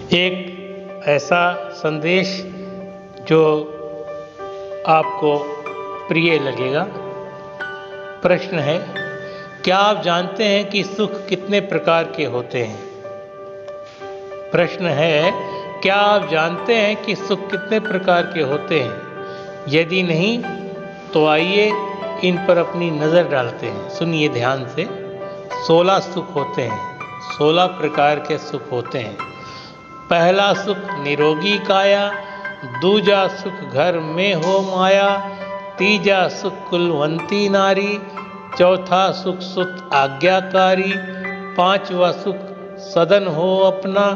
एक ऐसा संदेश जो आपको प्रिय लगेगा। प्रश्न है, क्या आप जानते हैं कि सुख कितने प्रकार के होते हैं? प्रश्न है, क्या आप जानते हैं कि सुख कितने प्रकार के होते हैं? यदि नहीं तो आइए इन पर अपनी नज़र डालते हैं। सुनिए ध्यान से। 16 सुख होते हैं, 16 प्रकार के सुख होते हैं। पहला सुख निरोगी काया, दूजा सुख घर में हो माया, तीजा सुख कुलवंती नारी, चौथा सुख सुत आज्ञाकारी, पांचवा सुख सदन हो अपना,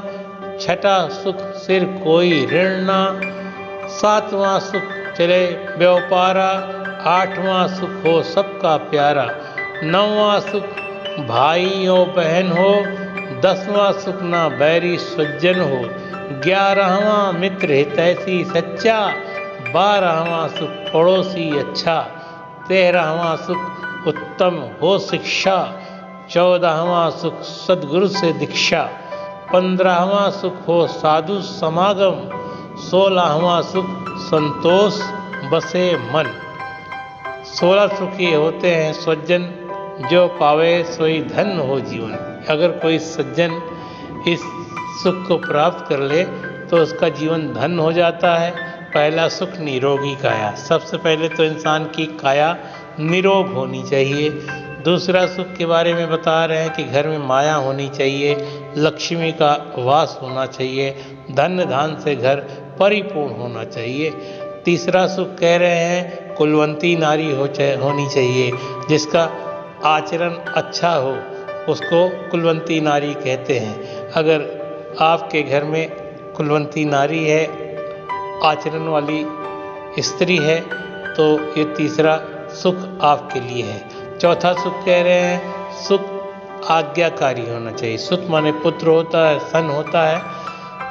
छठा सुख सिर कोई ऋण ना, सातवां सुख चले व्यापारा, आठवां सुख हो सबका प्यारा, नौवां सुख भाई और बहन हो, 10वां सुख ना बैरी सज्जन हो, 11वां मित्र हितैषी सच्चा, 12वां सुख पड़ोसी अच्छा, 13वां सुख उत्तम हो शिक्षा, 14वां सुख सद्गुरु से दीक्षा, 15वां सुख हो साधु समागम, 16वां सुख संतोष बसे मन। 16 सुख ये होते हैं। सज्जन जो पावे सोई धन हो जीवन। अगर कोई सज्जन इस सुख को प्राप्त कर ले तो उसका जीवन धन हो जाता है। पहला सुख निरोगी काया। सबसे पहले तो इंसान की काया निरोग होनी चाहिए। दूसरा सुख के बारे में बता रहे हैं कि घर में माया होनी चाहिए, लक्ष्मी का वास होना चाहिए, धन धान से घर परिपूर्ण होना चाहिए। तीसरा सुख कह रहे हैं कुलवंती नारी होनी चाहिए, जिसका आचरण अच्छा हो उसको कुलवंती नारी कहते हैं। अगर आपके घर में कुलवंती नारी है, आचरण वाली स्त्री है, तो ये तीसरा सुख आपके लिए है। चौथा सुख कह रहे हैं सुख आज्ञाकारी होना चाहिए। सुख माने पुत्र होता है, सन होता है,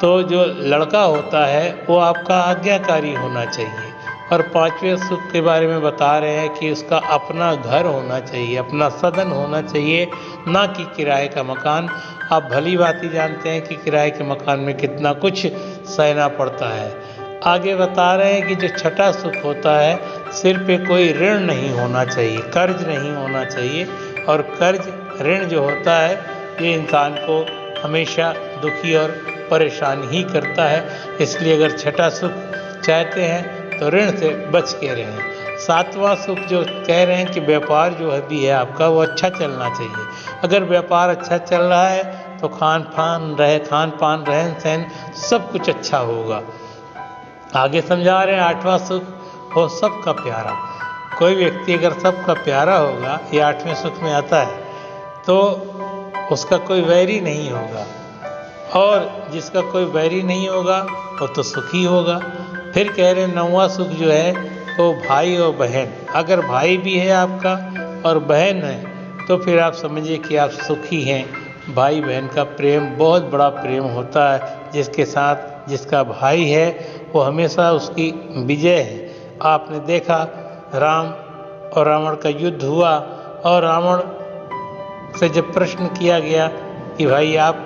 तो जो लड़का होता है वो आपका आज्ञाकारी होना चाहिए। और पांचवें सुख के बारे में बता रहे हैं कि उसका अपना घर होना चाहिए, अपना सदन होना चाहिए, ना कि किराए का मकान। आप भली बात ही जानते हैं कि किराए के मकान में कितना कुछ सहना पड़ता है। आगे बता रहे हैं कि जो छठा सुख होता है, सिर पे कोई ऋण नहीं होना चाहिए, कर्ज नहीं होना चाहिए। और कर्ज ऋण जो होता है ये इंसान को हमेशा दुखी और परेशान ही करता है। इसलिए अगर छठा सुख चाहते हैं तो ऋण से बच के रहें। सातवां सुख जो कह रहे हैं कि व्यापार जो है भी है आपका वो अच्छा चलना चाहिए। अगर व्यापार अच्छा चल रहा है तो खान पान रहन सहन सब कुछ अच्छा होगा। आगे समझा रहे हैं आठवां सुख हो सबका प्यारा। कोई व्यक्ति अगर सबका प्यारा होगा, ये आठवें सुख में आता है, तो उसका कोई वैरी नहीं होगा। और जिसका कोई वैरी नहीं होगा वो तो सुखी होगा। फिर कह रहे हैं नौवां सुख जो है वो भाई और बहन। अगर भाई भी है आपका और बहन है तो फिर आप समझिए कि आप सुखी हैं। भाई बहन का प्रेम बहुत बड़ा प्रेम होता है। जिसके साथ जिसका भाई है वो हमेशा उसकी विजय है। आपने देखा राम और रावण का युद्ध हुआ, और रावण से जब प्रश्न किया गया कि भाई आप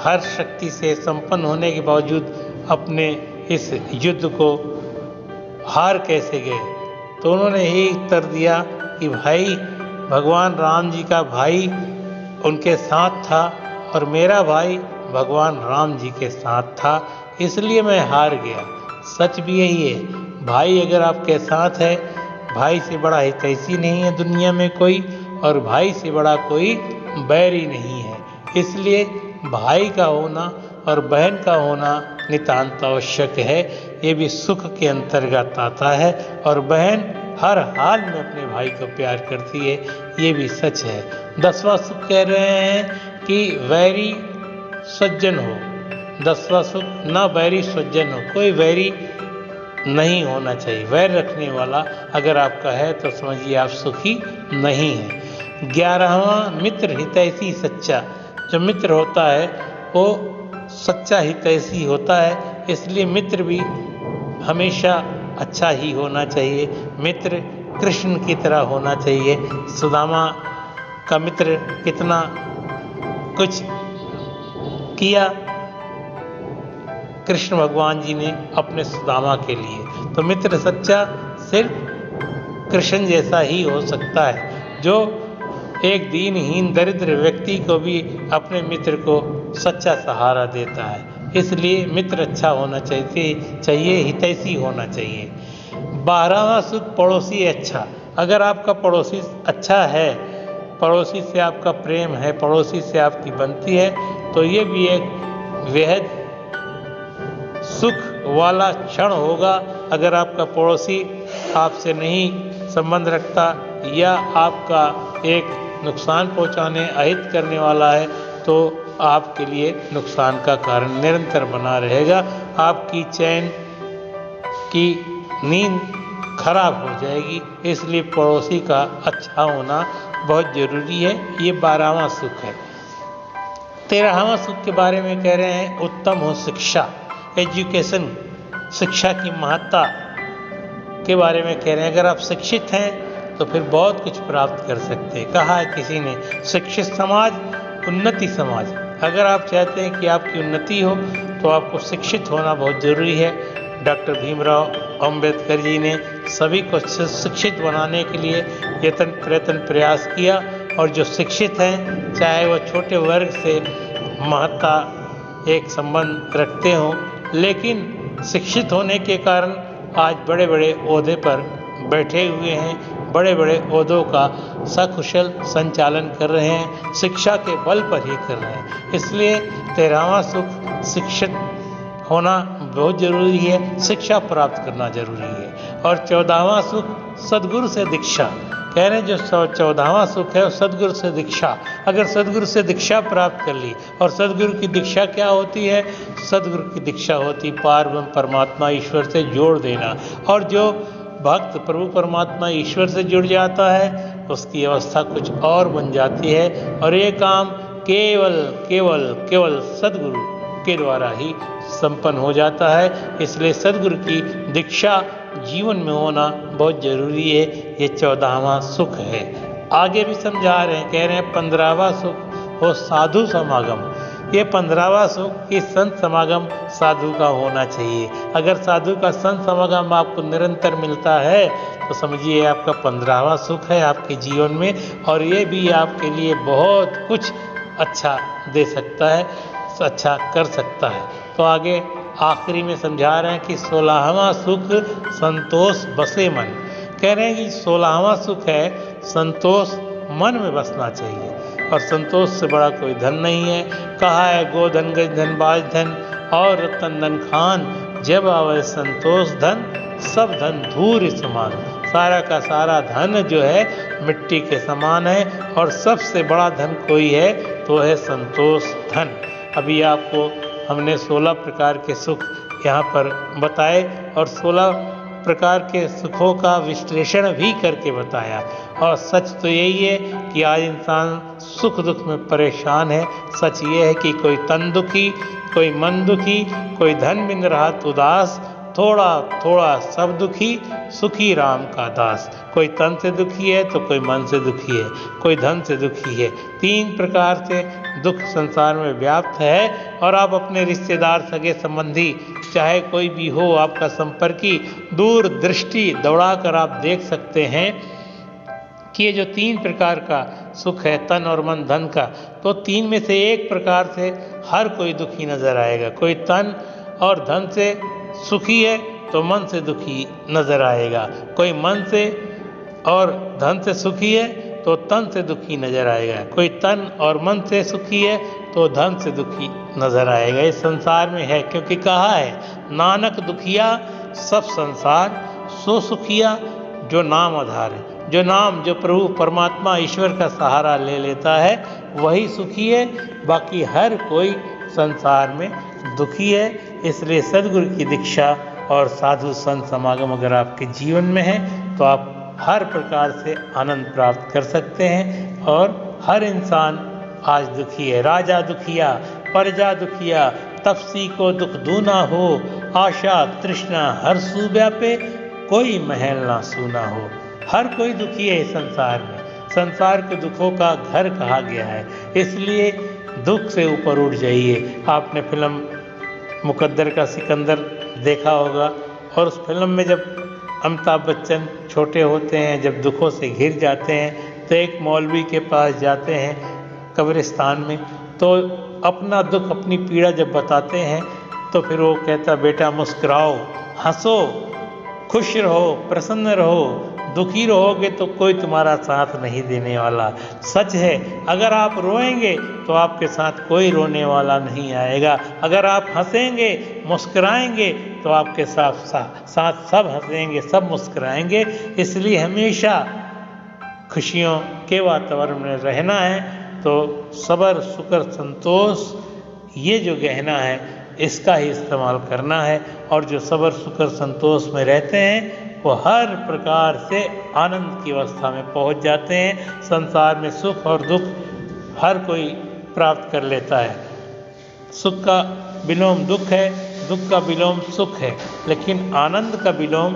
हर शक्ति से संपन्न होने के बावजूद अपने इस युद्ध को हार कैसे गए, तो उन्होंने यही उत्तर दिया कि भाई भगवान राम जी का भाई उनके साथ था और मेरा भाई भगवान राम जी के साथ था, इसलिए मैं हार गया। सच भी यही है, भाई अगर आपके साथ है, भाई से बड़ा हितैषी नहीं है दुनिया में कोई, और भाई से बड़ा कोई बैरी नहीं है। इसलिए भाई का होना और बहन का होना नितांत आवश्यक है। ये भी सुख के अंतर्गत आता है। और बहन हर हाल में अपने भाई को प्यार करती है, ये भी सच है। 10वां सुख कह रहे हैं कि वैरी सज्जन हो। 10वां सुख ना वैरी सज्जन हो, कोई वैरी नहीं होना चाहिए। वैर रखने वाला अगर आपका है तो समझिए आप सुखी नहीं हैं। 11वां मित्र हितैषी सच्चा। जो मित्र होता है वो सच्चा हितैषी होता है, इसलिए मित्र भी हमेशा अच्छा ही होना चाहिए। मित्र कृष्ण की तरह होना चाहिए। सुदामा का मित्र कितना कुछ किया कृष्ण भगवान जी ने अपने सुदामा के लिए। तो मित्र सच्चा सिर्फ कृष्ण जैसा ही हो सकता है, जो एक दीनहीन दरिद्र व्यक्ति को भी अपने मित्र को सच्चा सहारा देता है। इसलिए मित्र अच्छा होना चाहिए, हितैषी होना चाहिए। 12वां सुख पड़ोसी अच्छा। अगर आपका पड़ोसी अच्छा है, पड़ोसी से आपका प्रेम है, पड़ोसी से आपकी बनती है, तो ये भी एक बेहद सुख वाला क्षण होगा। अगर आपका पड़ोसी आपसे नहीं संबंध रखता या आपका एक नुकसान पहुंचाने, अहित करने वाला है, तो आपके लिए नुकसान का कारण निरंतर बना रहेगा। आपकी चैन की नींद खराब हो जाएगी। इसलिए पड़ोसी का अच्छा होना बहुत ज़रूरी है। ये 12वां सुख है। 13वां सुख के बारे में कह रहे हैं उत्तम हो शिक्षा, एजुकेशन, शिक्षा की महत्ता के बारे में कह रहे हैं। अगर आप शिक्षित हैं तो फिर बहुत कुछ प्राप्त कर सकते हैं। कहा है किसी ने, शिक्षित समाज उन्नति समाज। अगर आप चाहते हैं कि आपकी उन्नति हो तो आपको शिक्षित होना बहुत ज़रूरी है। डॉक्टर भीमराव अंबेडकर जी ने सभी को शिक्षित बनाने के लिए यत्न प्रयत्न प्रयास किया, और जो शिक्षित हैं, चाहे वह छोटे वर्ग से महत्ता एक संबंध रखते हों, लेकिन शिक्षित होने के कारण आज बड़े बड़े ओहदे पर बैठे हुए हैं, बड़े बड़े ओहदों का सकुशल संचालन कर रहे हैं, शिक्षा के बल पर ही कर रहे हैं। इसलिए 13वां सुख शिक्षित होना बहुत ज़रूरी है, शिक्षा प्राप्त करना ज़रूरी है। और 14वां सुख सद्गुरु से दीक्षा। कह रहे हैं जो 14वां सुख है सद्गुरु से दीक्षा। अगर सद्गुरु से दीक्षा प्राप्त कर ली, और सद्गुरु की दीक्षा क्या होती है? सद्गुरु की दीक्षा होती पारब्रह्म परमात्मा ईश्वर से जोड़ देना। और जो भक्त प्रभु परमात्मा ईश्वर से जुड़ जाता है, उसकी अवस्था कुछ और बन जाती है, और ये काम केवल केवल केवल सद्गुरु के द्वारा ही संपन्न हो जाता है। इसलिए सद्गुरु की दीक्षा जीवन में होना बहुत ज़रूरी है। ये 14वां सुख है। आगे भी समझा रहे हैं, कह रहे हैं 15वां सुख हो साधु समागम। ये 15वां सुख कि संत समागम साधु का होना चाहिए। अगर साधु का संत समागम आपको निरंतर मिलता है तो समझिए आपका 15वां सुख है आपके जीवन में, और ये भी आपके लिए बहुत कुछ अच्छा दे सकता है, अच्छा कर सकता है। तो आगे आखिरी में समझा रहे हैं कि 16वां सुख संतोष बसे मन। कह रहे हैं कि 16वां सुख है संतोष मन में बसना चाहिए, और संतोष से बड़ा कोई धन नहीं है। कहा है गोधन गज धन बाज धन और रतन धन खान, जब आवे संतोष धन सब धन धूर समान। सारा का सारा धन जो है मिट्टी के समान है, और सबसे बड़ा धन कोई है तो है संतोष धन। अभी आपको हमने 16 प्रकार के सुख यहाँ पर बताए, और 16 प्रकार के सुखों का विश्लेषण भी करके बताया। और सच तो यही है कि आज इंसान सुख दुख में परेशान है। सच ये है कि कोई तन दुखी, कोई मन दुखी, कोई धन बिन रहा उदास, थोड़ा थोड़ा सब दुखी, सुखी राम का दास। कोई तन से दुखी है तो कोई मन से दुखी है, कोई धन से दुखी है। 3 प्रकार से दुख संसार में व्याप्त है। और आप अपने रिश्तेदार, सगे संबंधी, चाहे कोई भी हो, आपका संपर्की, दूर दृष्टि दौड़ाकर आप देख सकते हैं कि ये जो 3 प्रकार का सुख है, तन और मन धन का, तो 3 में से एक प्रकार से हर कोई दुखी नजर आएगा। कोई तन और धन से सुखी है तो मन से दुखी नजर आएगा, कोई मन से और धन से सुखी है तो तन से दुखी नजर आएगा, कोई तन और मन से सुखी है तो धन से दुखी नजर आएगा। इस संसार में है, क्योंकि कहा है नानक दुखिया सब संसार, सो सुखिया जो नाम आधार है। जो नाम, जो प्रभु परमात्मा ईश्वर का सहारा ले लेता है वही सुखी है, बाकी हर कोई संसार में दुखी है। इसलिए सद्गुरु की दीक्षा और साधु संत समागम अगर आपके जीवन में है तो आप हर प्रकार से आनंद प्राप्त कर सकते हैं। और हर इंसान आज दुखी है। राजा दुखिया, प्रजा दुखिया, तपसी को दुख दूना हो, आशा तृष्णा हर सूब्या पे, कोई महल ना सूना हो। हर कोई दुखी है इस संसार में। संसार के दुखों का घर कहा गया है, इसलिए दुख से ऊपर उठ जाइए। आपने फिल्म मुकद्दर का सिकंदर देखा होगा। और उस फिल्म में जब अमिताभ बच्चन छोटे होते हैं, जब दुखों से घिर जाते हैं, तो एक मौलवी के पास जाते हैं कब्रिस्तान में, तो अपना दुख अपनी पीड़ा जब बताते हैं तो फिर वो कहता, बेटा मुस्कुराओ, हंसो, खुश रहो, प्रसन्न रहो, दुखी रहोगे तो कोई तुम्हारा साथ नहीं देने वाला। सच है, अगर आप रोएंगे तो आपके साथ कोई रोने वाला नहीं आएगा, अगर आप हंसेंगे, मुस्कुराएंगे तो आपके साथ सब हंसेंगे, सब मुस्कुराएंगे। इसलिए हमेशा खुशियों के वातावरण में रहना है। तो सब्र, शुक्र, संतोष, ये जो गहना है इसका ही इस्तेमाल करना है। और जो सब्र, शुक्र, संतोष में रहते हैं वो हर प्रकार से आनंद की अवस्था में पहुंच जाते हैं। संसार में सुख और दुख हर कोई प्राप्त कर लेता है। सुख का विलोम दुख है, दुख का विलोम सुख है, लेकिन आनंद का विलोम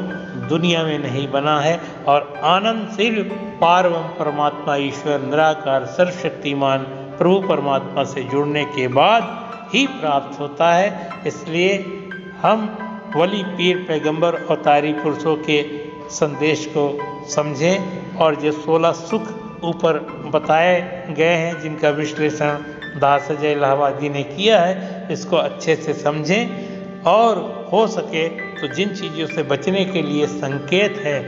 दुनिया में नहीं बना है। और आनंद सिर्फ पारब्रह्म परमात्मा ईश्वर निराकार सर्वशक्तिमान प्रभु परमात्मा से जुड़ने के बाद ही प्राप्त होता है। इसलिए हम वली, पीर, पैगंबर और तारी पुरुषों के संदेश को समझें और जो 16 सुख ऊपर बताए गए हैं, जिनका विश्लेषण दास अजय इलाहाबादी ने किया है, इसको अच्छे से समझें और हो सके तो जिन चीज़ों से बचने के लिए संकेत है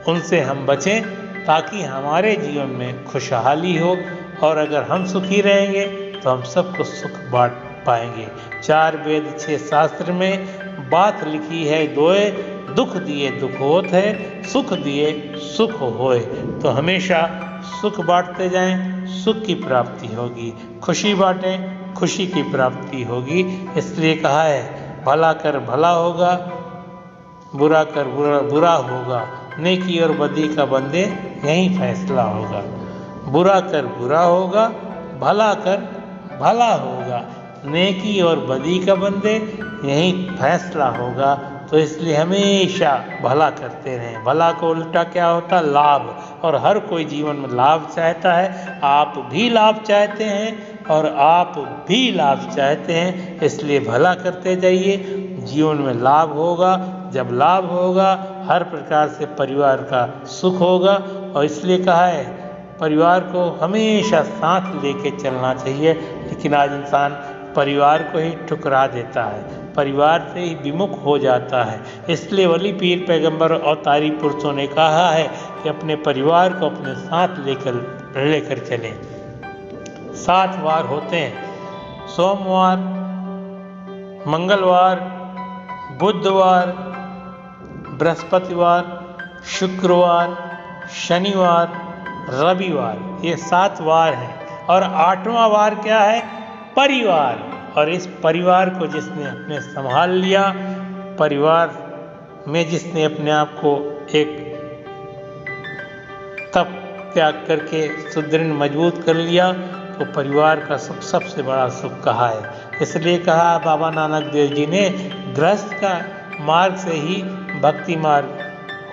उनसे हम बचें, ताकि हमारे जीवन में खुशहाली हो। और अगर हम सुखी रहेंगे तो हम सबको सुख बांट पाएंगे। 4 वेद 6 शास्त्र में बात लिखी है दोए, दुख दिए दुख होत है, सुख दिए सुख होए। तो हमेशा सुख बांटते जाएं, सुख की प्राप्ति होगी, खुशी बांटें, खुशी की प्राप्ति होगी। इसलिए कहा है, भला कर भला होगा, बुरा कर बुरा होगा, नेकी और बदी का बंदे यही फैसला होगा। बुरा कर बुरा होगा, भला कर भला होगा, नेकी और बदी का बंदे यही फैसला होगा। तो इसलिए हमेशा भला करते रहें। भला को उल्टा क्या होता? लाभ। और हर कोई जीवन में लाभ चाहता है। आप भी लाभ चाहते हैं और आप भी लाभ चाहते हैं, इसलिए भला करते जाइए, जीवन में लाभ होगा। जब लाभ होगा हर प्रकार से परिवार का सुख होगा। और इसलिए कहा है, परिवार को हमेशा साथ लेके चलना चाहिए। लेकिन आज इंसान परिवार को ही ठुकरा देता है, परिवार से ही विमुख हो जाता है। इसलिए वली, पीर, पैगंबर और तारी पुरुषों ने कहा है कि अपने परिवार को अपने साथ लेकर चलें। 7 वार होते हैं, सोमवार, मंगलवार, बुधवार, बृहस्पतिवार, शुक्रवार, शनिवार, रविवार। ये 7 वार हैं। और 8वां वार क्या है? परिवार। और इस परिवार को जिसने अपने संभाल लिया, परिवार में जिसने अपने आप को एक तप त्याग करके सुदृढ़ मजबूत कर लिया, तो परिवार का सुख सबसे बड़ा सुख कहा है। इसलिए कहा बाबा नानक देव जी ने, गृहस्थ का मार्ग से ही भक्ति मार्ग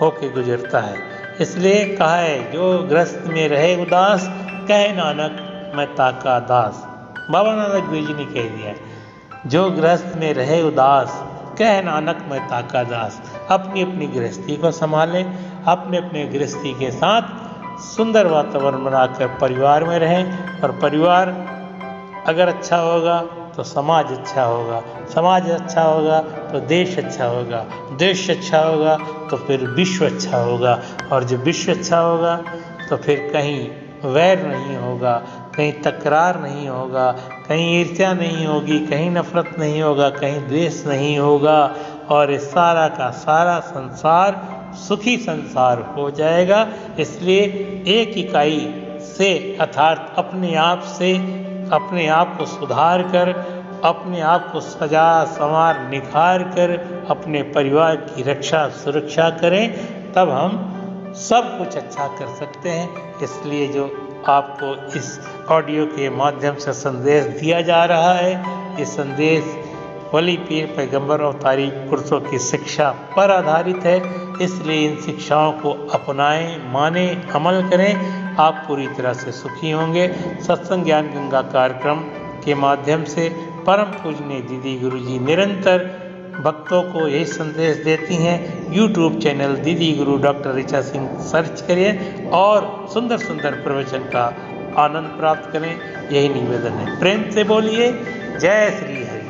होके गुजरता है। इसलिए कहा है, जो गृहस्थ में रहे उदास, कहे नानक मैं ताका दास। बाबा नानक देव जी ने कह दिया, जो गृहस्थ में रहे उदास, कहे नानक मैं ताका दास। अपनी अपनी गृहस्थी को संभालें, अपने अपने गृहस्थी के साथ सुंदर वातावरण बनाकर परिवार में रहें। और परिवार अगर अच्छा होगा तो समाज अच्छा होगा, समाज अच्छा होगा तो देश अच्छा होगा, देश अच्छा होगा तो फिर विश्व अच्छा होगा। और जब विश्व अच्छा होगा तो फिर कहीं वैर नहीं होगा, कहीं तकरार नहीं होगा, कहीं ईर्ष्या नहीं होगी, कहीं नफरत नहीं होगा, कहीं द्वेष नहीं होगा। और इस सारा का सारा संसार सुखी संसार हो जाएगा। इसलिए एक इकाई से अर्थात अपने आप से अपने आप को सुधार कर, अपने आप को सजा संवार निखार कर अपने परिवार की रक्षा सुरक्षा करें, तब हम सब कुछ अच्छा कर सकते हैं। इसलिए जो आपको इस ऑडियो के माध्यम से संदेश दिया जा रहा है, ये संदेश वली, पीर, पैगंबर और तारी पुरुषों की शिक्षा पर आधारित है। इसलिए इन शिक्षाओं को अपनाएं, माने, अमल करें, आप पूरी तरह से सुखी होंगे। सत्संग ज्ञान गंगा कार्यक्रम के माध्यम से परम पूजनीय दीदी गुरुजी निरंतर भक्तों को यही संदेश देती हैं। यूट्यूब चैनल दीदी गुरु डॉक्टर ऋचा सिंह सर्च करिए और सुंदर सुंदर प्रवचन का आनंद प्राप्त करें, यही निवेदन है। प्रेम से बोलिए जय श्री हरि।